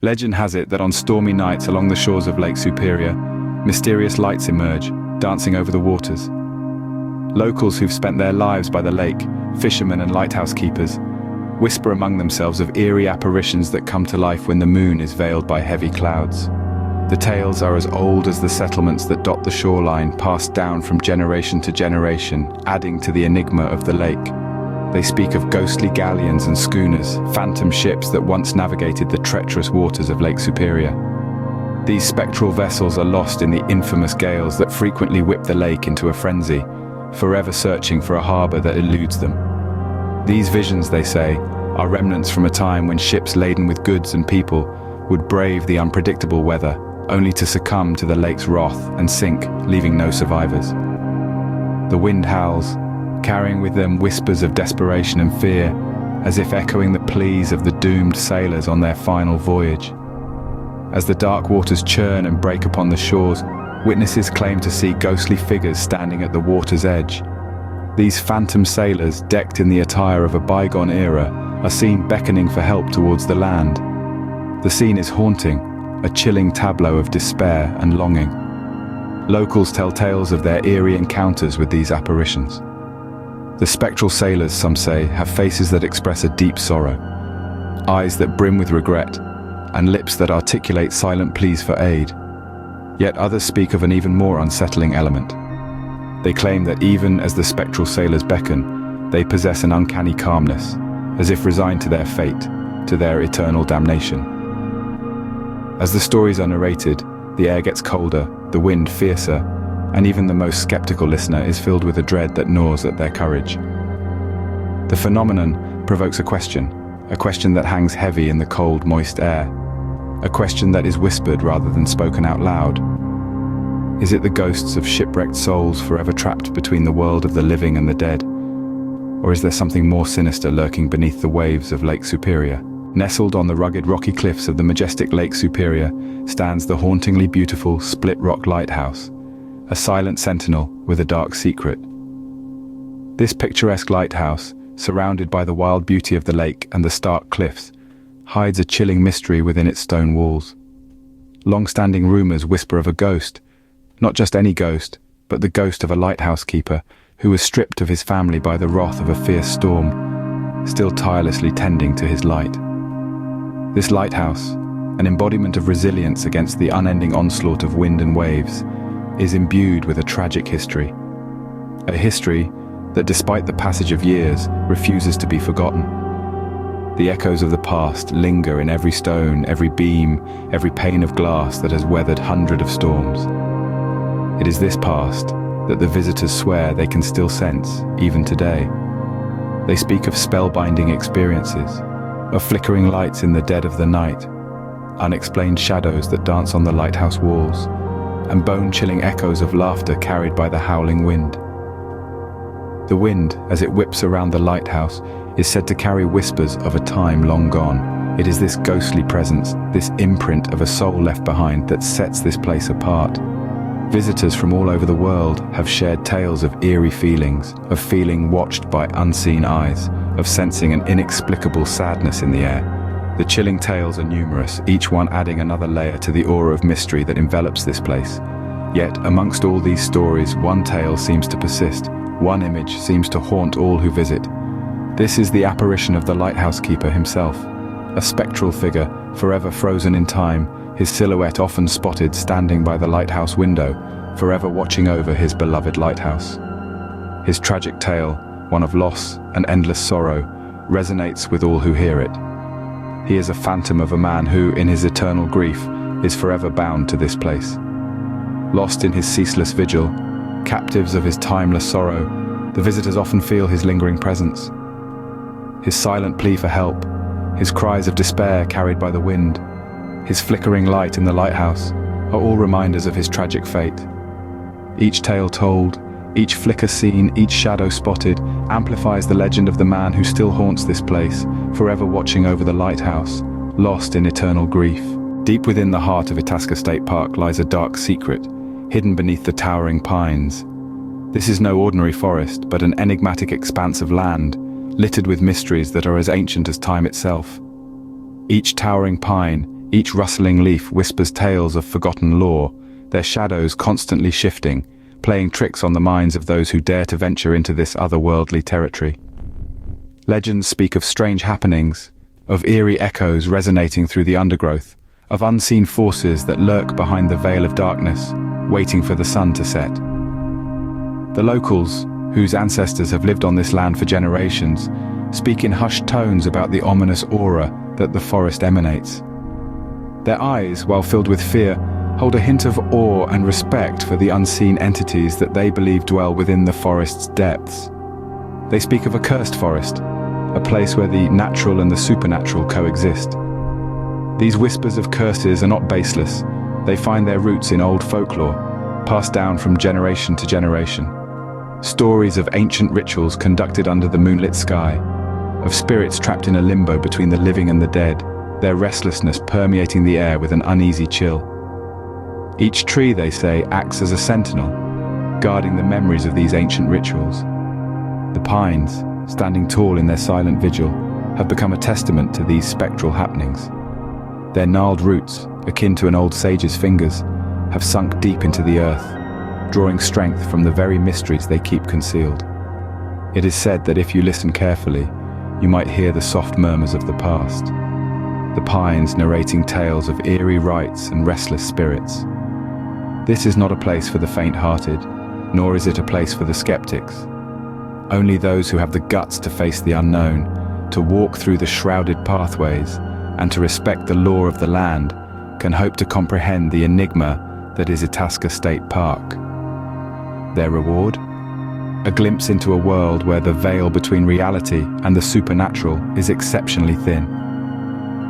Legend has it that on stormy nights along the shores of Lake Superior, mysterious lights emerge, dancing over the waters. Locals who've spent their lives by the lake, fishermen and lighthouse keepers, whisper among themselves of eerie apparitions that come to life when the moon is veiled by heavy clouds. The tales are as old as the settlements that dot the shoreline, passed down from generation to generation, adding to the enigma of the lake. They speak of ghostly galleons and schooners, phantom ships that once navigated the treacherous waters of Lake Superior. These spectral vessels are lost in the infamous gales that frequently whip the lake into a frenzy, forever searching for a harbor that eludes them. These visions, they say, are remnants from a time when ships laden with goods and people would brave the unpredictable weather, only to succumb to the lake's wrath and sink, leaving no survivors. The wind howls, carrying with them whispers of desperation and fear, as if echoing the pleas of the doomed sailors on their final voyage. As the dark waters churn and break upon the shores, witnesses claim to see ghostly figures standing at the water's edge. These phantom sailors, decked in the attire of a bygone era, are seen beckoning for help towards the land. The scene is haunting, a chilling tableau of despair and longing. Locals tell tales of their eerie encounters with these apparitions. The spectral sailors, some say, have faces that express a deep sorrow, eyes that brim with regret, and lips that articulate silent pleas for aid. Yet others speak of an even more unsettling element. They claim that even as the spectral sailors beckon, they possess an uncanny calmness, as if resigned to their fate, to their eternal damnation. As the stories are narrated, the air gets colder, the wind fiercer, and even the most skeptical listener is filled with a dread that gnaws at their courage. The phenomenon provokes a question that hangs heavy in the cold, moist air, a question that is whispered rather than spoken out loud. Is it the ghosts of shipwrecked souls forever trapped between the world of the living and the dead? Or is there something more sinister lurking beneath the waves of Lake Superior? Nestled on the rugged rocky cliffs of the majestic Lake Superior stands the hauntingly beautiful Split Rock Lighthouse, a silent sentinel with a dark secret. This picturesque lighthouse, surrounded by the wild beauty of the lake and the stark cliffs, hides a chilling mystery within its stone walls. Long-standing rumors whisper of a ghost, not just any ghost, but the ghost of a lighthouse keeper who was stripped of his family by the wrath of a fierce storm, still tirelessly tending to his light. This lighthouse, an embodiment of resilience against the unending onslaught of wind and waves, is imbued with a tragic history. A history that, despite the passage of years, refuses to be forgotten. The echoes of the past linger in every stone, every beam, every pane of glass that has weathered hundreds of storms. It is this past that the visitors swear they can still sense, even today. They speak of spellbinding experiences, of flickering lights in the dead of the night, unexplained shadows that dance on the lighthouse walls, and bone-chilling echoes of laughter carried by the howling wind. The wind, as it whips around the lighthouse, is said to carry whispers of a time long gone. It is this ghostly presence, this imprint of a soul left behind, that sets this place apart. Visitors from all over the world have shared tales of eerie feelings, of feeling watched by unseen eyes, of sensing an inexplicable sadness in the air. The chilling tales are numerous, each one adding another layer to the aura of mystery that envelops this place. Yet, amongst all these stories, one tale seems to persist, one image seems to haunt all who visit. This is the apparition of the lighthouse keeper himself, a spectral figure, forever frozen in time, his silhouette often spotted standing by the lighthouse window, forever watching over his beloved lighthouse. His tragic tale, one of loss and endless sorrow, resonates with all who hear it. He is a phantom of a man who, in his eternal grief, is forever bound to this place. Lost in his ceaseless vigil, captives of his timeless sorrow, the visitors often feel his lingering presence. His silent plea for help, his cries of despair carried by the wind, his flickering light in the lighthouse, are all reminders of his tragic fate. Each tale told, each flicker seen, each shadow spotted, amplifies the legend of the man who still haunts this place, forever watching over the lighthouse, lost in eternal grief. Deep within the heart of Itasca State Park lies a dark secret, hidden beneath the towering pines. This is no ordinary forest, but an enigmatic expanse of land, littered with mysteries that are as ancient as time itself. Each towering pine, Each rustling leaf whispers tales of forgotten lore, their shadows constantly shifting, playing tricks on the minds of those who dare to venture into this otherworldly territory. Legends speak of strange happenings, of eerie echoes resonating through the undergrowth, of unseen forces that lurk behind the veil of darkness, waiting for the sun to set. The locals, whose ancestors have lived on this land for generations, speak in hushed tones about the ominous aura that the forest emanates. Their eyes, while filled with fear, hold a hint of awe and respect for the unseen entities that they believe dwell within the forest's depths. They speak of a cursed forest, a place where the natural and the supernatural coexist. These whispers of curses are not baseless. They find their roots in old folklore, passed down from generation to generation. Stories of ancient rituals conducted under the moonlit sky, of spirits trapped in a limbo between the living and the dead, their restlessness permeating the air with an uneasy chill. Each tree, they say, acts as a sentinel, guarding the memories of these ancient rituals. The pines, standing tall in their silent vigil, have become a testament to these spectral happenings. Their gnarled roots, akin to an old sage's fingers, have sunk deep into the earth, drawing strength from the very mysteries they keep concealed. It is said that if you listen carefully, you might hear the soft murmurs of the past, the pines narrating tales of eerie rites and restless spirits. This is not a place for the faint-hearted, nor is it a place for the skeptics. Only those who have the guts to face the unknown, to walk through the shrouded pathways, and to respect the law of the land, can hope to comprehend the enigma that is Itasca State Park. Their reward? A glimpse into a world where the veil between reality and the supernatural is exceptionally thin.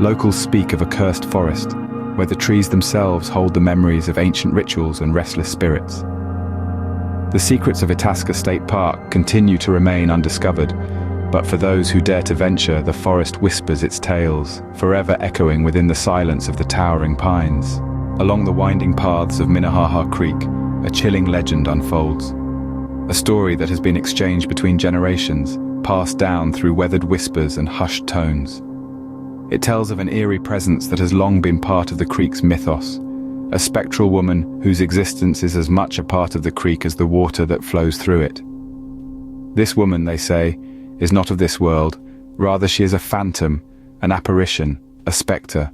Locals speak of a cursed forest, where the trees themselves hold the memories of ancient rituals and restless spirits. The secrets of Itasca State Park continue to remain undiscovered, but for those who dare to venture, the forest whispers its tales, forever echoing within the silence of the towering pines. Along the winding paths of Minnehaha Creek, a chilling legend unfolds. A story that has been exchanged between generations, passed down through weathered whispers and hushed tones. It tells of an eerie presence that has long been part of the creek's mythos, a spectral woman whose existence is as much a part of the creek as the water that flows through it. This woman, they say, is not of this world, rather she is a phantom, an apparition, a spectre.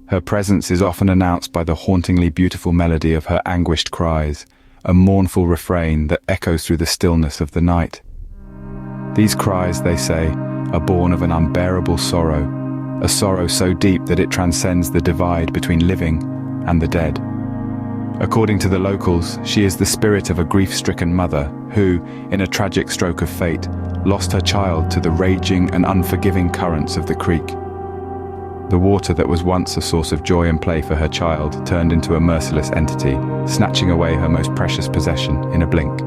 Her presence is often announced by the hauntingly beautiful melody of her anguished cries, a mournful refrain that echoes through the stillness of the night. These cries, they say, are born of an unbearable sorrow, a sorrow so deep that it transcends the divide between living and the dead. According to the locals, she is the spirit of a grief-stricken mother who, in a tragic stroke of fate, lost her child to the raging and unforgiving currents of the creek. The water that was once a source of joy and play for her child turned into a merciless entity, snatching away her most precious possession in a blink.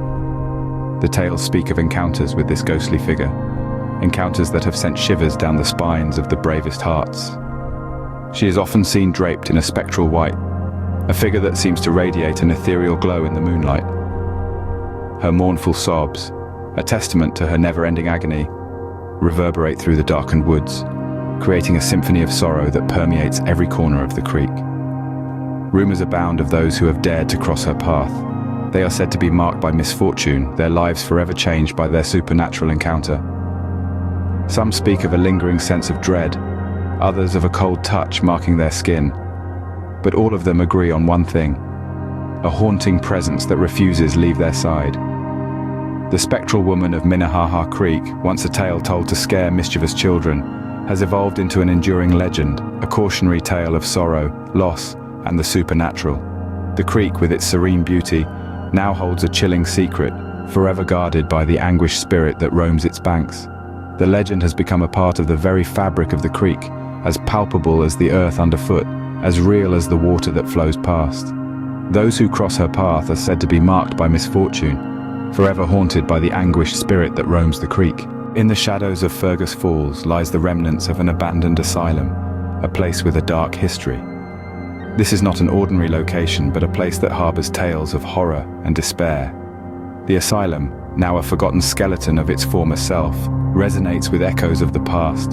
The tales speak of encounters with this ghostly figure, encounters that have sent shivers down the spines of the bravest hearts. She is often seen draped in a spectral white, a figure that seems to radiate an ethereal glow in the moonlight. Her mournful sobs, a testament to her never-ending agony, reverberate through the darkened woods, creating a symphony of sorrow that permeates every corner of the creek. Rumors abound of those who have dared to cross her path. They are said to be marked by misfortune, their lives forever changed by their supernatural encounter. Some speak of a lingering sense of dread, others of a cold touch marking their skin. But all of them agree on one thing: a haunting presence that refuses leave their side. The spectral woman of Minnehaha Creek, once a tale told to scare mischievous children, has evolved into an enduring legend, a cautionary tale of sorrow, loss, and the supernatural. The creek, with its serene beauty, now holds a chilling secret, forever guarded by the anguished spirit that roams its banks. The legend has become a part of the very fabric of the creek, as palpable as the earth underfoot, as real as the water that flows past. Those who cross her path are said to be marked by misfortune, forever haunted by the anguished spirit that roams the creek. In the shadows of Fergus Falls lies the remnants of an abandoned asylum, a place with a dark history. This is not an ordinary location, but a place that harbors tales of horror and despair. The asylum, now a forgotten skeleton of its former self, resonates with echoes of the past.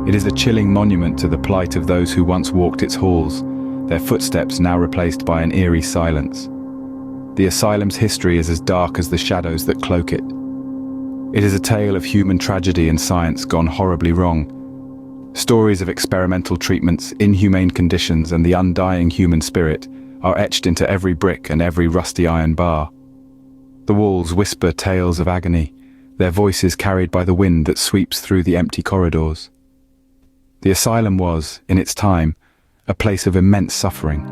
It is a chilling monument to the plight of those who once walked its halls, their footsteps now replaced by an eerie silence. The asylum's history is as dark as the shadows that cloak it. It is a tale of human tragedy and science gone horribly wrong. Stories of experimental treatments, inhumane conditions, and the undying human spirit are etched into every brick and every rusty iron bar. The walls whisper tales of agony, their voices carried by the wind that sweeps through the empty corridors. The asylum was, in its time, a place of immense suffering.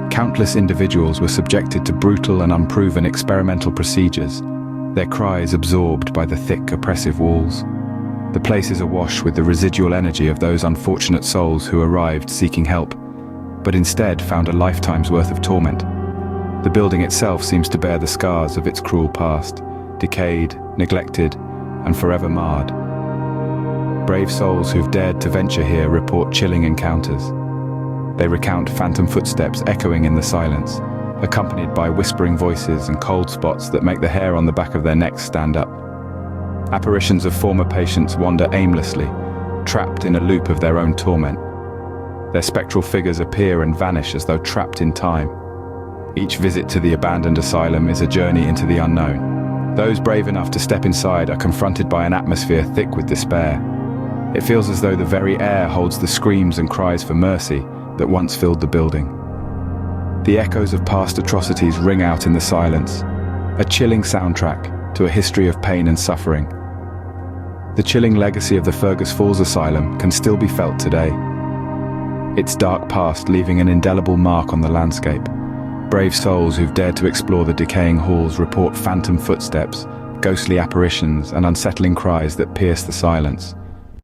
Countless individuals were subjected to brutal and unproven experimental procedures, their cries absorbed by the thick, oppressive walls. The place is awash with the residual energy of those unfortunate souls who arrived seeking help, but instead found a lifetime's worth of torment. The building itself seems to bear the scars of its cruel past, decayed, neglected, and forever marred. Brave souls who've dared to venture here report chilling encounters. They recount phantom footsteps echoing in the silence, accompanied by whispering voices and cold spots that make the hair on the back of their necks stand up. Apparitions of former patients wander aimlessly, trapped in a loop of their own torment. Their spectral figures appear and vanish as though trapped in time. Each visit to the abandoned asylum is a journey into the unknown. Those brave enough to step inside are confronted by an atmosphere thick with despair. It feels as though the very air holds the screams and cries for mercy that once filled the building. The echoes of past atrocities ring out in the silence, a chilling soundtrack to a history of pain and suffering. The chilling legacy of the Fergus Falls Asylum can still be felt today, its dark past leaving an indelible mark on the landscape. Brave souls who've dared to explore the decaying halls report phantom footsteps, ghostly apparitions, and unsettling cries that pierce the silence.